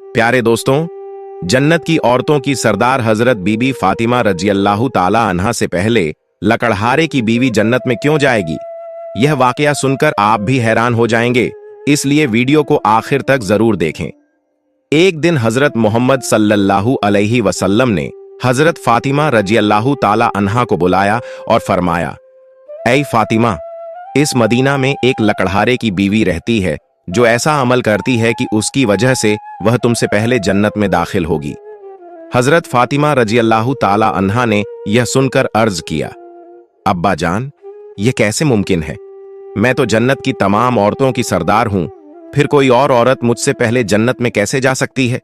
प्यारे दोस्तों, जन्नत की औरतों की सरदार हजरत बीबी फातिमा रजी अल्लाह ताला अन्हा से पहले लकड़हारे की बीवी जन्नत में क्यों जाएगी? यह वाकया सुनकर आप भी हैरान हो जाएंगे, इसलिए वीडियो को आखिर तक जरूर देखें। एक दिन हजरत मोहम्मद सल्लल्लाहु अलैहि वसल्लम ने हजरत फातिमा रजी अल्लाह ताला अन्हा को बुलाया और फरमाया, ऐ फातिमा, इस मदीना में एक लकड़हारे की बीवी रहती है जो ऐसा अमल करती है कि उसकी वजह से वह तुमसे पहले जन्नत में दाखिल होगी। हजरत फातिमा रजी अल्लाह ताला अन्हा ने यह सुनकर अर्ज किया, अब्बा जान, यह कैसे मुमकिन है? मैं तो जन्नत की तमाम औरतों की सरदार हूं, फिर कोई और औरत मुझसे पहले जन्नत में कैसे जा सकती है?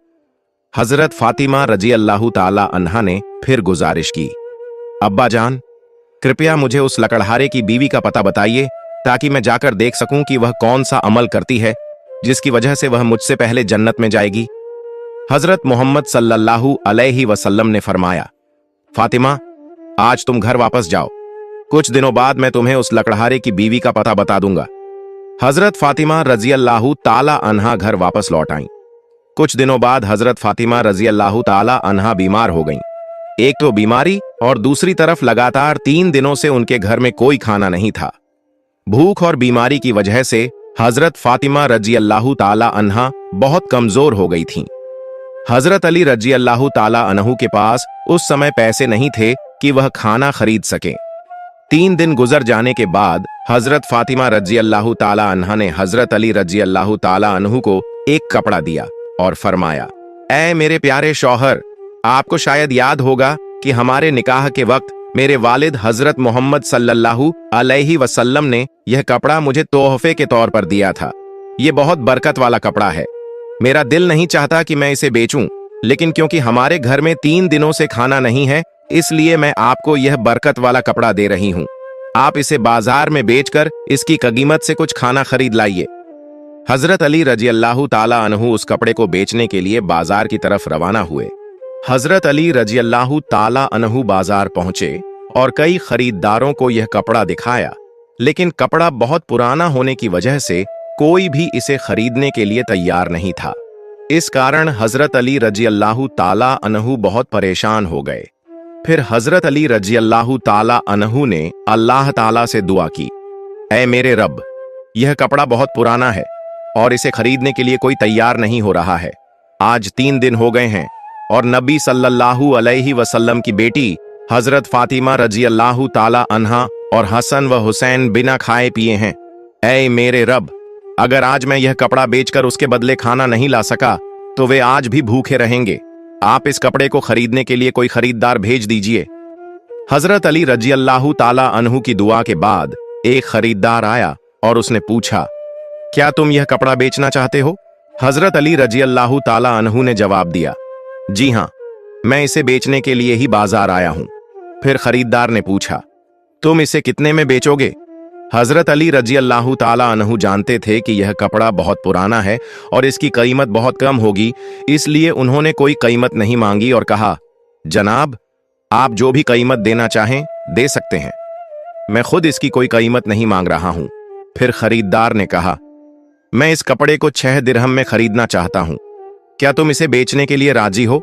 हजरत फातिमा रजी अल्लाह ताला अन्हा ने फिर गुजारिश की, अब्बा जान, कृपया मुझे उस लकड़हारे की बीवी का पता बताइए ताकि मैं जाकर देख सकूं कि वह कौन सा अमल करती है जिसकी वजह से वह मुझसे पहले जन्नत में जाएगी। हजरत मोहम्मद सल्लल्लाहु अलैहि वसल्लम ने फरमाया, फातिमा, आज तुम घर वापस जाओ, कुछ दिनों बाद मैं तुम्हें उस लकड़हारे की बीवी का पता बता दूंगा। हजरत फातिमा रजी अल्लाह ताला अन्हा घर वापस लौट आईं। कुछ दिनों बाद हजरत फातिमा रजी अल्लाह ताला अन्हा बीमार हो गईं। एक तो बीमारी और दूसरी तरफ लगातार 3 दिनों से उनके घर में कोई खाना नहीं था। भूख और बीमारी की वजह से हजरत फातिमा रजी अल्लाह ताला अन्हा बहुत कमजोर हो गई थीं। हजरत अली रजी अल्लाह ताला अन्हु के पास उस समय पैसे नहीं थे कि वह खाना खरीद सकें। 3 दिन गुजर जाने के बाद हजरत फातिमा रजी अल्लाह ताला अन्हा ने हजरत अली रजी अल्लाह ताला अन्हु को एक कपड़ा दिया और फरमाया, ऐ मेरे प्यारे शौहर, आपको शायद याद होगा कि हमारे निकाह के वक्त मेरे वालिद हजरत मोहम्मद सल्लल्लाहु अलैहि वसल्लम ने यह कपड़ा मुझे तोहफे के तौर पर दिया था। यह बहुत बरकत वाला कपड़ा है। मेरा दिल नहीं चाहता कि मैं इसे बेचूं, लेकिन क्योंकि हमारे घर में 3 दिनों से खाना नहीं है, इसलिए मैं आपको यह बरकत वाला कपड़ा दे रही हूं। आप इसे बाजार में बेचकर इसकी कीमत से कुछ खाना खरीद लाइए। हजरत अली रजी अल्लाह ताला अन्हु उस कपड़े को बेचने के लिए बाजार की तरफ रवाना हुए। हजरत अली रजी अल्लाह ताला अन्हु बाजार पहुंचे और कई खरीदारों को यह कपड़ा दिखाया, लेकिन कपड़ा बहुत पुराना होने की वजह से कोई भी इसे खरीदने के लिए तैयार नहीं था। इस कारण हजरत अली रजी अल्लाह ताला अन्हु बहुत परेशान हो गए। फिर हजरत अली रजी अल्लाह ताला अन्हु ने अल्लाह ताला से दुआ की, ऐ मेरे रब, यह कपड़ा बहुत पुराना है और इसे खरीदने के लिए कोई तैयार नहीं हो रहा है। आज 3 दिन हो गए हैं और नबी सल्लल्लाहु अलैहि वसल्लम की बेटी हजरत फातिमा रजी अल्लाह ताला अन्हा और हसन व हुसैन बिना खाए पिए हैं। ऐ मेरे रब, अगर आज मैं यह कपड़ा बेचकर उसके बदले खाना नहीं ला सका तो वे आज भी भूखे रहेंगे। आप इस कपड़े को खरीदने के लिए कोई खरीदार भेज दीजिए। हजरत अली रजी अल्लाह ताला अन्हु की दुआ के बाद एक खरीदार आया और उसने पूछा, क्या तुम यह कपड़ा बेचना चाहते हो? हजरत अली रजी अल्लाह ताला अन्हु ने जवाब दिया, जी हां, मैं इसे बेचने के लिए ही बाजार आया हूं। फिर खरीदार ने पूछा, तुम इसे कितने में बेचोगे? हजरत अली रजी अल्लाह ताला अन्हु जानते थे कि यह कपड़ा बहुत पुराना है और इसकी कीमत बहुत कम होगी, इसलिए उन्होंने कोई कीमत नहीं मांगी और कहा, जनाब, आप जो भी कीमत देना चाहें दे सकते हैं, मैं खुद इसकी कोई कीमत नहीं मांग रहा हूं। फिर खरीदार ने कहा, मैं इस कपड़े को 6 दिरहम में खरीदना चाहता हूं, क्या तुम इसे बेचने के लिए राजी हो?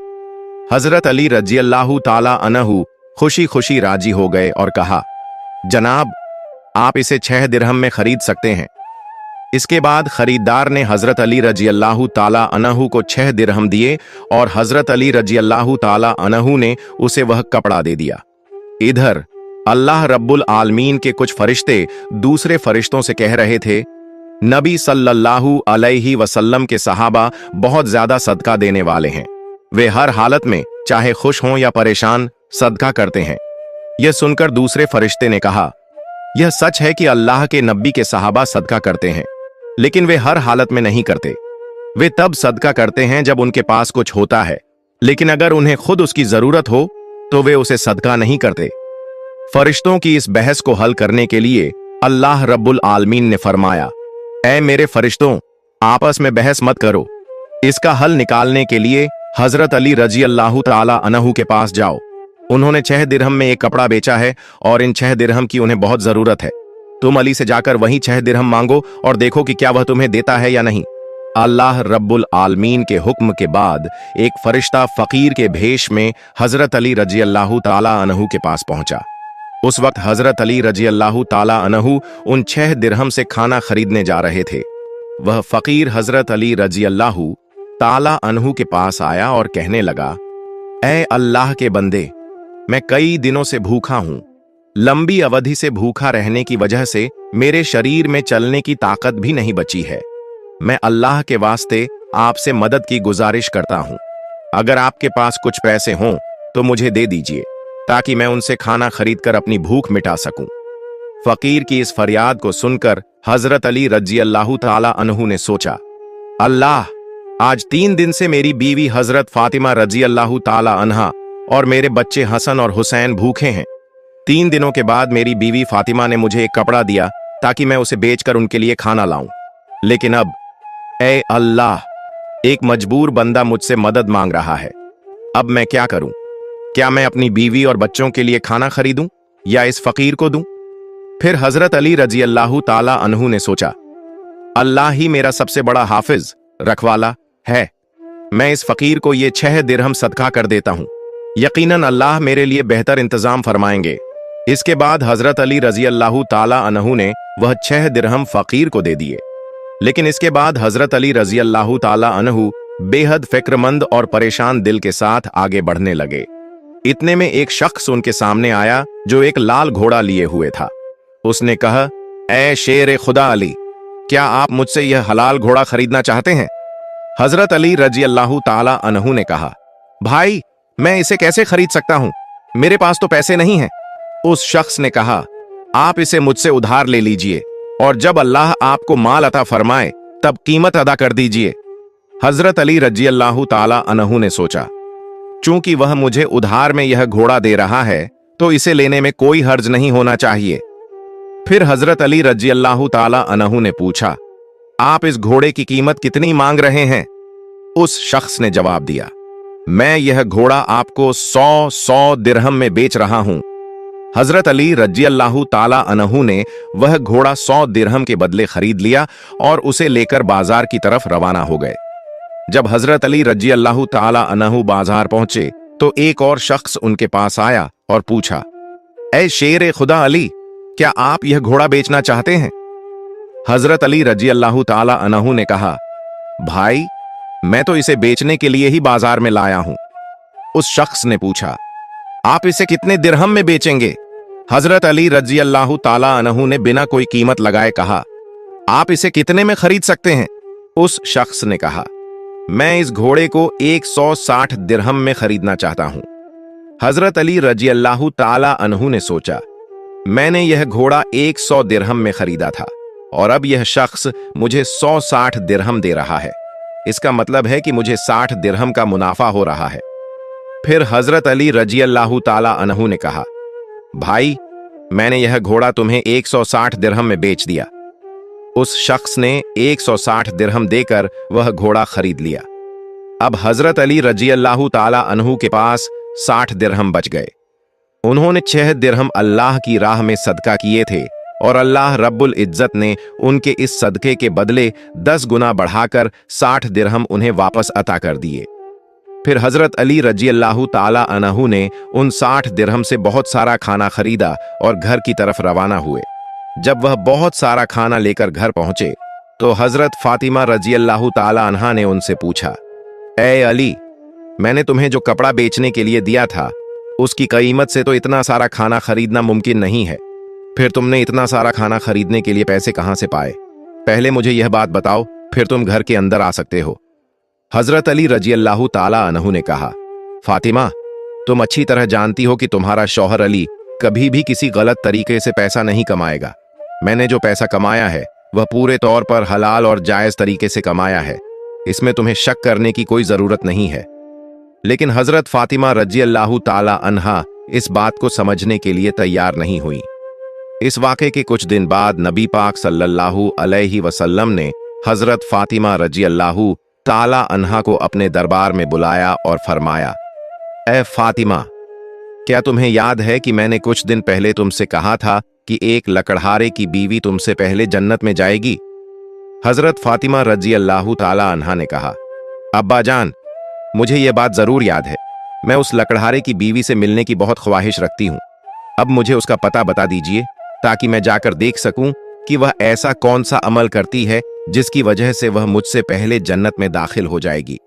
हजरत अली रजी अल्लाह ताला अन्हु खुशी खुशी राजी हो गए और कहा, जनाब, आप इसे 6 दिरहम में खरीद सकते हैं। इसके बाद खरीदार ने हजरत अली रजी अल्लाह ताला अन्हु को 6 दिरहम दिए और हजरत अली रजी अल्लाह ताला अन्हु ने उसे वह कपड़ा दे दिया। इधर अल्लाह रब्बुल आलमीन के कुछ फरिश्ते दूसरे फरिश्तों से कह रहे थे, नबी सल्लल्लाहु अलैहि वसल्लम के सहाबा बहुत ज्यादा सदका देने वाले हैं। वे हर हालत में चाहे खुश हों या परेशान सदका करते हैं। यह सुनकर दूसरे फरिश्ते ने कहा, यह सच है कि अल्लाह के नबी के सहाबा सदका करते हैं, लेकिन वे हर हालत में नहीं करते। वे तब सदका करते हैं जब उनके पास कुछ होता है, लेकिन अगर उन्हें खुद उसकी जरूरत हो तो वे उसे सदका नहीं करते। फरिश्तों की इस बहस को हल करने के लिए अल्लाह रब्बुल आलमीन ने फरमाया, ऐ मेरे फरिश्तों, आपस में बहस मत करो। इसका हल निकालने के लिए हजरत अली रजी अल्लाह ताला अन्हु के पास जाओ। उन्होंने 6 दिरहम में एक कपड़ा बेचा है और इन 6 दिरहम की उन्हें बहुत जरूरत है। तुम अली से जाकर वहीं 6 दिरहम मांगो और देखो कि क्या वह तुम्हें देता है या नहीं। अल्लाह रब्बुल आलमीन के हुक्म के बाद एक फरिश्ता फकीर के भेष में हजरत अली रजी अल्लाह ताला अन्हु के पास पहुंचा। उस वक्त हजरत अली रजी अल्लाह ताला अन्हु उन 6 दिरहम से खाना खरीदने जा रहे थे। वह फकीर हजरत अली रजी अल्लाह ताला अन्हु के पास आया और कहने लगा, ऐ अल्लाह के बंदे, मैं कई दिनों से भूखा हूं। लंबी अवधि से भूखा रहने की वजह से मेरे शरीर में चलने की ताकत भी नहीं बची है। मैं अल्लाह के वास्ते आपसे मदद की गुजारिश करता हूं। अगर आपके पास कुछ पैसे हों तो मुझे दे दीजिए, ताकि मैं उनसे खाना खरीदकर अपनी भूख मिटा सकूं। फकीर की इस फरियाद को सुनकर हजरत अली रजी अल्लाह ताला अन्हु ने सोचा, अल्लाह, आज 3 दिन से मेरी बीवी हजरत फातिमा रजी अल्लाह ताला अन्हा और मेरे बच्चे हसन और हुसैन भूखे हैं। 3 दिनों के बाद मेरी बीवी फातिमा ने मुझे एक कपड़ा दिया ताकि मैं उसे बेचकर उनके लिए खाना लाऊं। लेकिन अब ऐ अल्लाह, एक मजबूर बंदा मुझसे मदद मांग रहा है। अब मैं क्या करूं? क्या मैं अपनी बीवी और बच्चों के लिए खाना खरीदूं या इस फकीर को दूं? फिर हजरत अली रजी अल्लाह ताला अन्हु ने सोचा, अल्लाह ही मेरा सबसे बड़ा हाफिज रखवाला है। मैं इस फकीर को ये 6 दिरहम सदका कर देता हूं। यकीनन अल्लाह मेरे लिए बेहतर इंतजाम फरमाएंगे। इसके बाद हजरत अली रजी अल्लाह ताला अन्हु ने वह 6 दिरहम फकीर को दे दिए। लेकिन इसके बाद हजरत अली रजी अल्लाह ताला अन्हु बेहद फिक्रमंद और परेशान दिल के साथ आगे बढ़ने लगे। इतने में एक शख्स उनके सामने आया जो एक लाल घोड़ा लिए हुए था। उसने कहा, ऐ शेर खुदा अली, क्या आप मुझसे यह हलाल घोड़ा खरीदना चाहते हैं? हजरत अली रजी अल्लाह ताला अन्हु ने कहा, भाई, मैं इसे कैसे खरीद सकता हूं? मेरे पास तो पैसे नहीं हैं। उस शख्स ने कहा, आप इसे मुझसे उधार ले लीजिए और जब अल्लाह आपको माल अता फरमाए तब कीमत अदा कर दीजिए। हजरत अली रजी अल्लाह ताला अन्हु ने सोचा, चूंकि वह मुझे उधार में यह घोड़ा दे रहा है तो इसे लेने में कोई हर्ज नहीं होना चाहिए। फिर हजरत अली रजी अल्लाह ताला अन्हु ने पूछा, आप इस घोड़े की कीमत कितनी मांग रहे हैं? उस शख्स ने जवाब दिया, मैं यह घोड़ा आपको 100 दिरहम में बेच रहा हूं। हजरत अली रजी अल्लाह ताला अन्हु ने वह घोड़ा 100 दिरहम के बदले खरीद लिया और उसे लेकर बाजार की तरफ रवाना हो गए। जब हजरत अली रजी अल्लाह ताला अन्हु बाजार पहुंचे तो एक और शख्स उनके पास आया और पूछा, ऐ शेर खुदा अली, क्या आप यह घोड़ा बेचना चाहते हैं? हजरत अली रजी अल्लाह ताला अन्हु ने कहा, भाई, मैं तो इसे बेचने के लिए ही बाजार में लाया हूं। उस शख्स ने पूछा, आप इसे कितने दिरहम में बेचेंगे? हजरत अली रजी अल्लाह ताला अन्हु ने बिना कोई कीमत लगाए कहा, आप इसे कितने में खरीद सकते हैं? उस शख्स ने कहा, मैं इस घोड़े को 160 दिरहम में खरीदना चाहता हूं। हजरत अली रजी अल्लाह ताला अन्हु ने सोचा, मैंने यह घोड़ा 100 दिरहम में खरीदा था और अब यह शख्स मुझे 160 दिरहम दे रहा है। इसका मतलब है कि मुझे 60 दिरहम का मुनाफा हो रहा है। फिर हजरत अली रजी अल्लाह ताला अन्हु ने कहा, भाई, मैंने यह घोड़ा तुम्हें 160 दिरहम में बेच दिया। उस शख्स ने 160 दिरहम देकर वह घोड़ा खरीद लिया। अब हजरत अली रजी अल्लाह ताला अन्हु के पास 60 दिरहम बच गए। उन्होंने 6 दिरहम अल्लाह की राह में सदका किए थे और अल्लाह रब्बुल इज्जत ने उनके इस सदके के बदले 10 गुना बढ़ाकर 60 दिरहम उन्हें वापस अता कर दिए। फिर हजरत अली रजी अल्लाह ताला अन्हु ने उन 60 दिरहम से बहुत सारा खाना खरीदा और घर की तरफ रवाना हुए। जब वह बहुत सारा खाना लेकर घर पहुंचे तो हजरत फातिमा रजी अल्लाह ताला अन्हा ने उनसे पूछा, ऐ अली, मैंने तुम्हें जो कपड़ा बेचने के लिए दिया था उसकी कीमत से तो इतना सारा खाना खरीदना मुमकिन नहीं है। फिर तुमने इतना सारा खाना खरीदने के लिए पैसे कहां से पाए? पहले मुझे यह बात बताओ, फिर तुम घर के अंदर आ सकते हो। हजरत अली रजी अल्लाह ताला अन्हु ने कहा, फातिमा, तुम अच्छी तरह जानती हो कि तुम्हारा शौहर अली कभी भी किसी गलत तरीके से पैसा नहीं कमाएगा। मैंने जो पैसा कमाया है वह पूरे तौर पर हलाल और जायज तरीके से कमाया है। इसमें तुम्हें शक करने की कोई जरूरत नहीं है। लेकिन हजरत फातिमा रजी अल्लाह ताला अन्हा इस बात को समझने के लिए तैयार नहीं हुई। इस वाक़े के कुछ दिन बाद नबी पाक सल्लल्लाहु अलैहि वसल्लम ने हजरत फातिमा रजी अल्लाह ताला अन्हा को अपने दरबार में बुलाया और फरमाया, ऐ फातिमा, क्या तुम्हें याद है कि मैंने कुछ दिन पहले तुमसे कहा था कि एक लकड़हारे की बीवी तुमसे पहले जन्नत में जाएगी? हजरत फातिमा रजी अल्लाह ताला अन्हा ने कहा, अब्बा जान, मुझे यह बात जरूर याद है। मैं उस लकड़हारे की बीवी से मिलने की बहुत ख्वाहिश रखती हूँ। अब मुझे उसका पता बता दीजिए ताकि मैं जाकर देख सकूं कि वह ऐसा कौन सा अमल करती है जिसकी वजह से वह मुझसे पहले जन्नत में दाखिल हो जाएगी।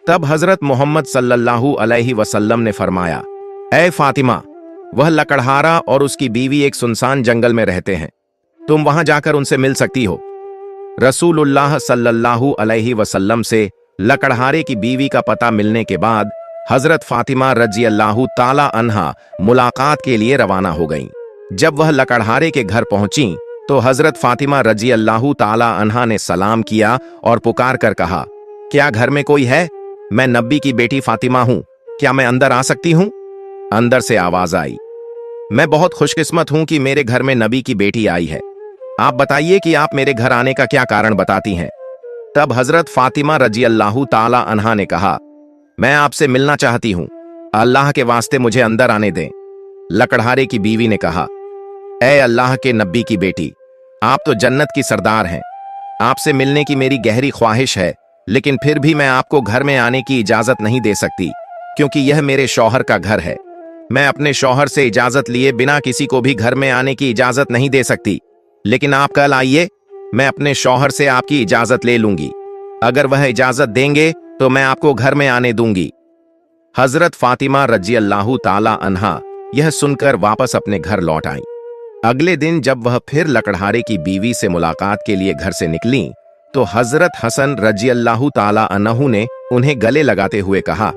तब हजरत मोहम्मद सल्लल्लाहु अलैहि वसल्लम ने फरमाया, ऐ फातिमा, वह लकड़हारा और उसकी बीवी एक सुनसान जंगल में रहते हैं, तुम वहां जाकर उनसे मिल सकती हो। रसूलुल्लाह सल्लल्लाहु अलैहि वसल्लम से लकड़हारे की बीवी का पता मिलने के बाद हजरत फातिमा रजी अल्लाह ताला अन्हा मुलाकात के लिए रवाना हो गईं। जब वह लकड़हारे के घर पहुंची तो हजरत फातिमा रजी अल्लाह ताला अन्हा ने सलाम किया और पुकार कर कहा, क्या घर में कोई है? मैं नबी की बेटी फातिमा हूं, क्या मैं अंदर आ सकती हूं? अंदर से आवाज आई, मैं बहुत खुशकिस्मत हूं कि मेरे घर में नबी की बेटी आई है। आप बताइए कि आप मेरे घर आने का क्या कारण बताती हैं। तब हजरत फातिमा रजी अल्लाह ताला अन्हा ने कहा, मैं आपसे मिलना चाहती हूं, अल्लाह के वास्ते मुझे अंदर आने दें। लकड़हारे की बीवी ने कहा, ऐ अल्लाह के नबी की बेटी, आप तो जन्नत की सरदार हैं, आपसे मिलने की मेरी गहरी ख्वाहिश है, लेकिन फिर भी मैं आपको घर में आने की इजाजत नहीं दे सकती क्योंकि यह मेरे शौहर का घर है। मैं अपने शौहर से इजाजत लिए बिना किसी को भी घर में आने की इजाजत नहीं दे सकती, लेकिन आप कल आइए, मैं अपने शौहर से आपकी इजाजत ले लूंगी। अगर वह इजाजत देंगे तो मैं आपको घर में आने दूंगी। हजरत फातिमा रजी अल्लाह ताला अन्हा यह सुनकर वापस अपने घर लौट आई। अगले दिन जब वह फिर लकड़हारे की बीवी से मुलाकात के लिए घर से निकली तो हजरत हसन रजी अल्लाह ताला अन्हु ने उन्हें गले लगाते हुए कहा,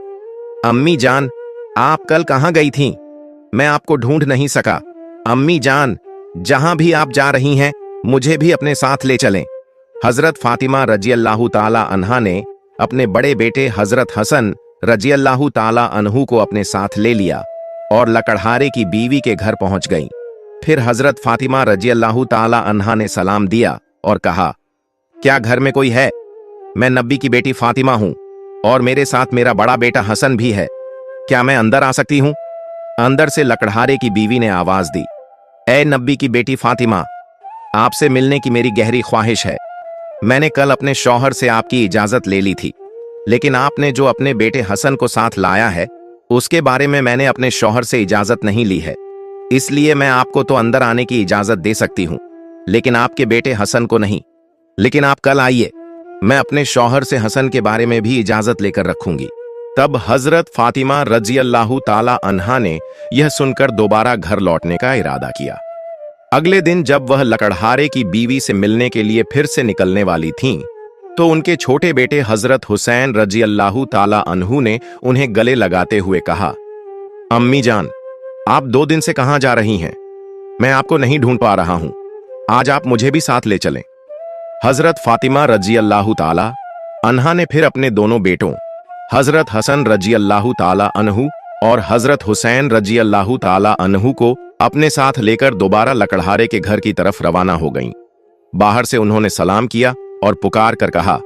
अम्मी जान, आप कल कहां गई थीं? मैं आपको ढूंढ नहीं सका। अम्मी जान, जहां भी आप जा रही हैं मुझे भी अपने साथ ले चलें। हजरत फातिमा रजी अल्लाह ताला अन्हा ने अपने बड़े बेटे हजरत हसन रजी अल्लाह ताला अन्हु को अपने साथ ले लिया और लकड़हारे की बीवी के घर पहुंच गईं। फिर हजरत फातिमा रजी अल्लाह ताला अन्हा ने सलाम दिया और कहा, क्या घर में कोई है? मैं नबी की बेटी फातिमा हूं और मेरे साथ मेरा बड़ा बेटा हसन भी है, क्या मैं अंदर आ सकती हूं? अंदर से लकड़हारे की बीवी ने आवाज दी, ऐ नबी की बेटी फातिमा, आपसे मिलने की मेरी गहरी ख्वाहिश है। मैंने कल अपने शौहर से आपकी इजाजत ले ली थी, लेकिन आपने जो अपने बेटे हसन को साथ लाया है उसके बारे में मैंने अपने शौहर से इजाजत नहीं ली है, इसलिए मैं आपको तो अंदर आने की इजाजत दे सकती हूं, लेकिन आपके बेटे हसन को नहीं। लेकिन आप कल आइए, मैं अपने शौहर से हसन के बारे में भी इजाजत लेकर रखूंगी। तब हजरत फातिमा रजी अल्लाह ताला अन्हा ने यह सुनकर दोबारा घर लौटने का इरादा किया। अगले दिन जब वह लकड़हारे की बीवी से मिलने के लिए फिर से निकलने वाली थीं, तो उनके छोटे बेटे हजरत हुसैन रजी अल्लाह ताला अन्हु ने उन्हें गले लगाते हुए कहा, अम्मी जान, आप 2 दिन से कहां जा रही हैं? मैं आपको नहीं ढूंढ पा रहा हूं, आज आप मुझे भी साथ ले चलें। हजरत फातिमा रजी अल्लाह ताला अन्हा ने फिर अपने दोनों बेटों हजरत हसन रजी अल्लाह ताला अन्हु और हजरत हुसैन रजी अल्लाह ताला अन्हु को अपने साथ लेकर दोबारा लकड़हारे के घर की तरफ रवाना हो गईं। बाहर से उन्होंने सलाम किया और पुकार कर कहा,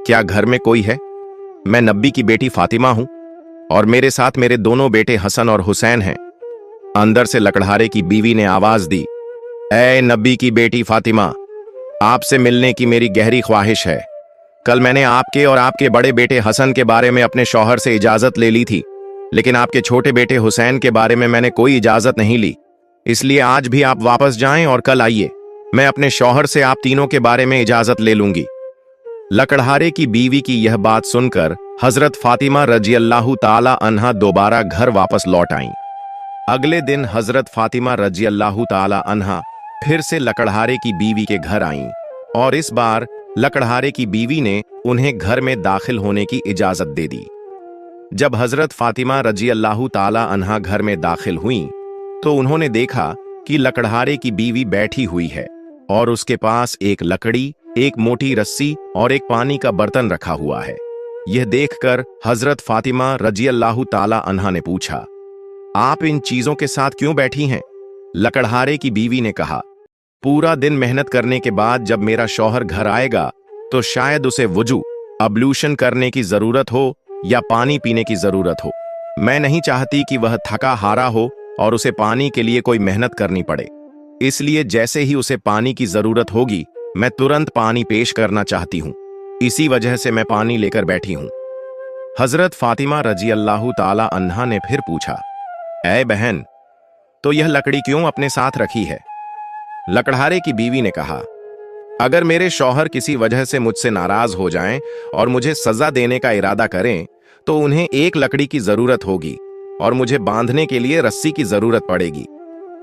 क्या घर में कोई है? मैं नबी की बेटी फातिमा हूं और मेरे साथ मेरे दोनों बेटे हसन और हुसैन हैं। अंदर से लकड़हारे की बीवी ने आवाज दी, ऐ नबी की बेटी फातिमा, आपसे मिलने की मेरी गहरी ख्वाहिश है। कल मैंने आपके और आपके बड़े बेटे हसन के बारे में अपने शौहर से इजाजत ले ली थी, लेकिन आपके छोटे बेटे हुसैन के बारे में मैंने कोई इजाजत नहीं ली, इसलिए आज भी आप वापस जाएं और कल आइए, मैं अपने शौहर से आप तीनों के बारे में इजाजत ले लूंगी। लकड़हारे की बीवी की यह बात सुनकर हजरत फातिमा रजी अल्लाह ताला अन्हा दोबारा घर वापस लौट आईं। अगले दिन हजरत फातिमा रजी अल्लाह ताला अन्हा फिर से लकड़हारे की बीवी के घर आईं और इस बार लकड़हारे की बीवी ने उन्हें घर में दाखिल होने की इजाजत दे दी। जब हजरत फातिमा रजी अल्लाह ताला अन्हा घर में दाखिल हुईं, तो उन्होंने देखा कि लकड़हारे की बीवी बैठी हुई है और उसके पास एक लकड़ी, एक मोटी रस्सी और एक पानी का बर्तन रखा हुआ है। यह देखकर हजरत फातिमा रजी अल्लाह ताला अन्हा ने पूछा, आप इन चीजों के साथ क्यों बैठी हैं? लकड़हारे की बीवी ने कहा, पूरा दिन मेहनत करने के बाद जब मेरा शौहर घर आएगा तो शायद उसे वुजू अब्लूशन करने की जरूरत हो या पानी पीने की जरूरत हो। मैं नहीं चाहती कि वह थका हारा हो और उसे पानी के लिए कोई मेहनत करनी पड़े, इसलिए जैसे ही उसे पानी की जरूरत होगी मैं तुरंत पानी पेश करना चाहती हूँ, इसी वजह से मैं पानी लेकर बैठी हूँ। हजरत फातिमा रजी अल्लाह ताला अन्हा ने फिर पूछा, ऐ बहन, तो यह लकड़ी क्यों अपने साथ रखी है? लकड़हारे की बीवी ने कहा, अगर मेरे शौहर किसी वजह से मुझसे नाराज हो जाएं और मुझे सजा देने का इरादा करें तो उन्हें एक लकड़ी की जरूरत होगी और मुझे बांधने के लिए रस्सी की जरूरत पड़ेगी।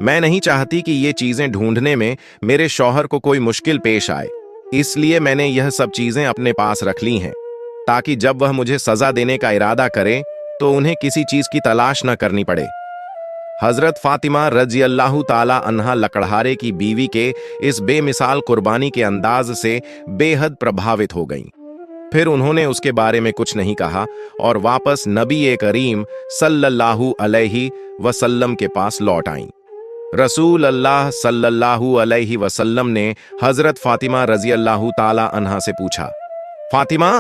मैं नहीं चाहती कि ये चीजें ढूंढने में मेरे शौहर को कोई मुश्किल पेश आए, इसलिए मैंने यह सब चीजें अपने पास रख ली हैं ताकि जब वह मुझे सजा देने का इरादा करें तो उन्हें किसी चीज की तलाश न करनी पड़े। हजरत फातिमा रजी अल्लाह ताला अन्हा लकड़हारे की बीवी के इस बेमिसाल कुर्बानी के अंदाज से बेहद प्रभावित हो गईं। फिर उन्होंने उसके बारे में कुछ नहीं कहा और वापस नबी करीम सल्लल्लाहु अलैहि वसल्लम के पास लौट आईं। रसूल अल्लाह सल्लल्लाहु अलैहि वसल्लम ने हजरत फातिमा रजी अल्लाह ताला अन्हा से पूछा, फातिमा,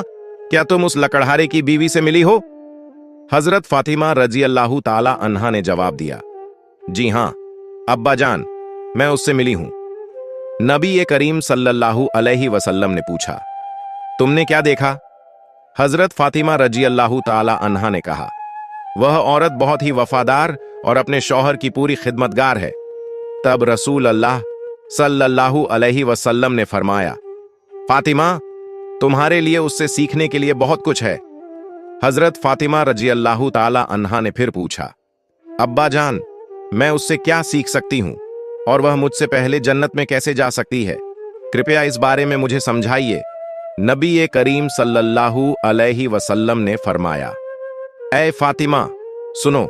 क्या तुम उस लकड़हारे की बीवी से मिली हो? हजरत फातिमा रजी अल्लाह ताला अन्हा ने जवाब दिया, जी हां अब्बा जान, मैं उससे मिली हूं। नबी करीम सल्लल्लाहु अलैहि वसल्लम ने पूछा, तुमने क्या देखा? हजरत फातिमा रजी अल्लाह ताला अन्हा ने कहा, वह औरत बहुत ही वफादार और अपने शौहर की पूरी खिदमतगार है। तब रसूल अल्लाह सल्लल्लाहु अलैहि वसल्लम ने फरमाया, फातिमा, तुम्हारे लिए उससे सीखने के लिए बहुत कुछ है। हजरत फातिमा रजी अल्लाह ताला अन्हा ने फिर पूछा, अब्बा जान, मैं उससे क्या सीख सकती हूं और वह मुझसे पहले जन्नत में कैसे जा सकती है? कृपया इस बारे में मुझे समझाइए। नबी करीम सल्लल्लाहु अलैहि वसल्लम ने फरमाया, ऐ फातिमा, सुनो,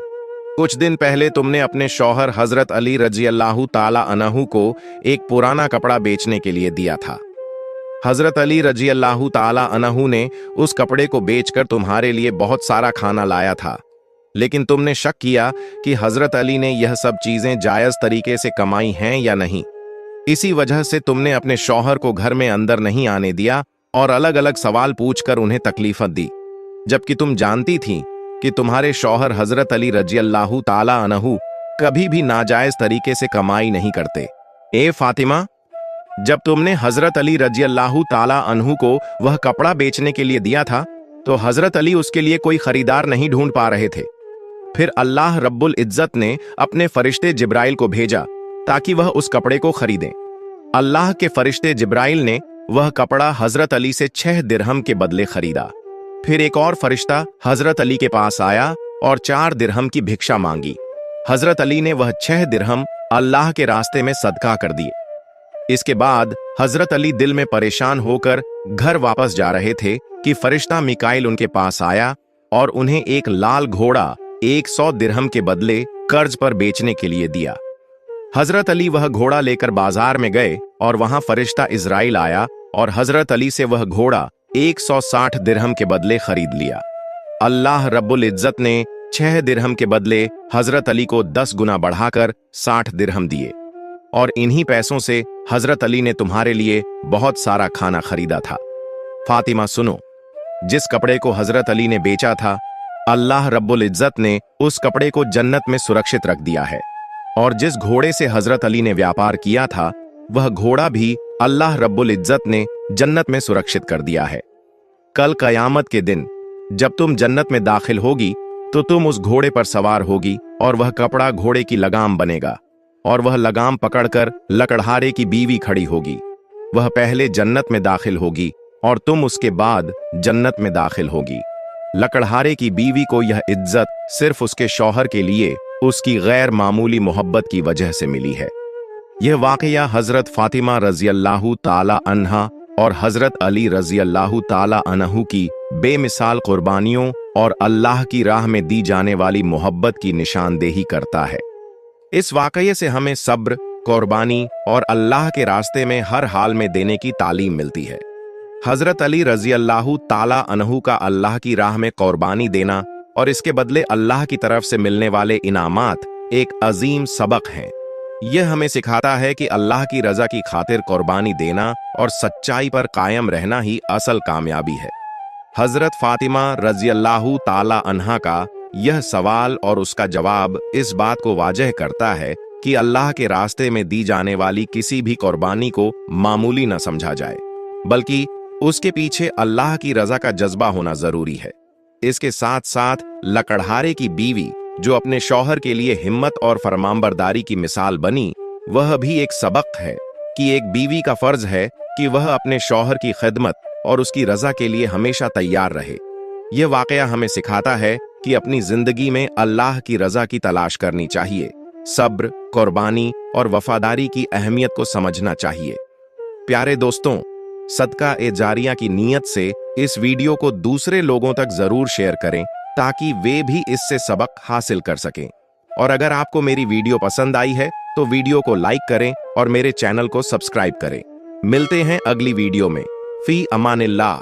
कुछ दिन पहले तुमने अपने शौहर हजरत अली रजी अल्लाह ताला अन्हु को एक पुराना कपड़ा बेचने के लिए दिया था। हजरत अली रजी अल्लाह ताला अन्हु ने उस कपड़े को बेचकर तुम्हारे लिए बहुत सारा खाना लाया था, लेकिन तुमने शक किया कि हजरत अली ने यह सब चीजें जायज तरीके से कमाई हैं या नहीं। इसी वजह से तुमने अपने शौहर को घर में अंदर नहीं आने दिया और अलग अलग सवाल पूछकर उन्हें तकलीफत दी, जबकि तुम जानती थी कि तुम्हारे शौहर हजरत अली रजी अल्लाह ताला अन्हु कभी भी नाजायज तरीके से कमाई नहीं करते। ए फातिमा, जब तुमने हजरत अली रजी अल्लाह ताला अन्हु को वह कपड़ा बेचने के लिए दिया था तो हजरत अली उसके लिए कोई खरीदार नहीं ढूंढ पा रहे थे। फिर अल्लाह रब्बुल इज्जत ने अपने फरिश्ते जिब्राइल को भेजा ताकि वह उस कपड़े को खरीदें। अल्लाह के फरिश्ते जिब्राइल ने वह कपड़ा हजरत अली से 6 दिरहम के बदले खरीदा। फिर एक और फरिश्ता हजरत अली के पास आया और 4 दिरहम की भिक्षा मांगी। हजरत अली ने वह 6 दिरहम अल्लाह के रास्ते में सदका कर दिए। इसके बाद हजरत अली दिल में परेशान होकर घर वापस जा रहे थे कि फरिश्ता मिकाइल उनके पास आया और उन्हें एक लाल घोड़ा 100 दिरहम के बदले कर्ज पर बेचने के लिए दिया। हजरत अली वह घोड़ा लेकर बाजार में गए और वहां फरिश्ता इजराइल आया और हजरत अली से वह घोड़ा 160 दिरहम के बदले खरीद लिया। अल्लाह रब्बुल इज्जत ने 6 दिरहम के बदले हजरत अली को 10 गुना बढ़ाकर 60 दिरहम दिए और इन्हीं पैसों से हजरत अली ने तुम्हारे लिए बहुत सारा खाना खरीदा था। फातिमा, सुनो, जिस कपड़े को हजरत अली ने बेचा था, अल्लाह रब्बुल इज्जत ने उस कपड़े को जन्नत में सुरक्षित रख दिया है और जिस घोड़े से हजरत अली ने व्यापार किया था वह घोड़ा भी अल्लाह रब्बुल इज्जत ने जन्नत में सुरक्षित कर दिया है। कल कयामत के दिन जब तुम जन्नत में दाखिल होगी तो तुम उस घोड़े पर सवार होगी और वह कपड़ा घोड़े की लगाम बनेगा और वह लगाम पकड़कर लकड़हारे की बीवी खड़ी होगी। वह पहले जन्नत में दाखिल होगी और तुम उसके बाद जन्नत में दाखिल होगी। लकड़हारे की बीवी को यह इज्जत सिर्फ उसके शौहर के लिए उसकी गैर मामूली मोहब्बत की वजह से मिली है। यह वाकया हजरत फातिमा रजी अल्लाह ताला अन्हा और हजरत अली रजी अल्लाह ताला अन्हु की बेमिसाल कुर्बानियों और अल्लाह की राह में दी जाने वाली मोहब्बत की निशानदेही करता है। इस वाकये से हमें सब्र, कुर्बानी और अल्लाह के रास्ते में हर हाल में देने की तालीम मिलती है। हजरत अली रजी अल्लाह ताला अन्हु का अल्लाह की राह में कुर्बानी देना और इसके बदले अल्लाह की तरफ से मिलने वाले इनामात एक अजीम सबक हैं। यह हमें सिखाता है कि अल्लाह की रजा की खातिर कुर्बानी देना और सच्चाई पर कायम रहना ही असल कामयाबी है। हजरत फातिमा रजी अल्लाह ताला अन्हा का यह सवाल और उसका जवाब इस बात को वाजह करता है कि अल्लाह के रास्ते में दी जाने वाली किसी भी कुर्बानी को मामूली न समझा जाए, बल्कि उसके पीछे अल्लाह की रजा का जज्बा होना जरूरी है। इसके साथ साथ लकड़हारे की बीवी जो अपने शौहर के लिए हिम्मत और फरमानबरदारी की मिसाल बनी, वह भी एक सबक है कि एक बीवी का फर्ज है कि वह अपने शौहर की खिदमत और उसकी रजा के लिए हमेशा तैयार रहे। यह वाकया हमें सिखाता है कि अपनी जिंदगी में अल्लाह की रजा की तलाश करनी चाहिए, सब्र, कुर्बानी और वफादारी की अहमियत को समझना चाहिए। प्यारे दोस्तों, सदका ए जारिया की नीयत से इस वीडियो को दूसरे लोगों तक जरूर शेयर करें ताकि वे भी इससे सबक हासिल कर सकें। और अगर आपको मेरी वीडियो पसंद आई है तो वीडियो को लाइक करें और मेरे चैनल को सब्सक्राइब करें। मिलते हैं अगली वीडियो में। फी अमानिल्लाह।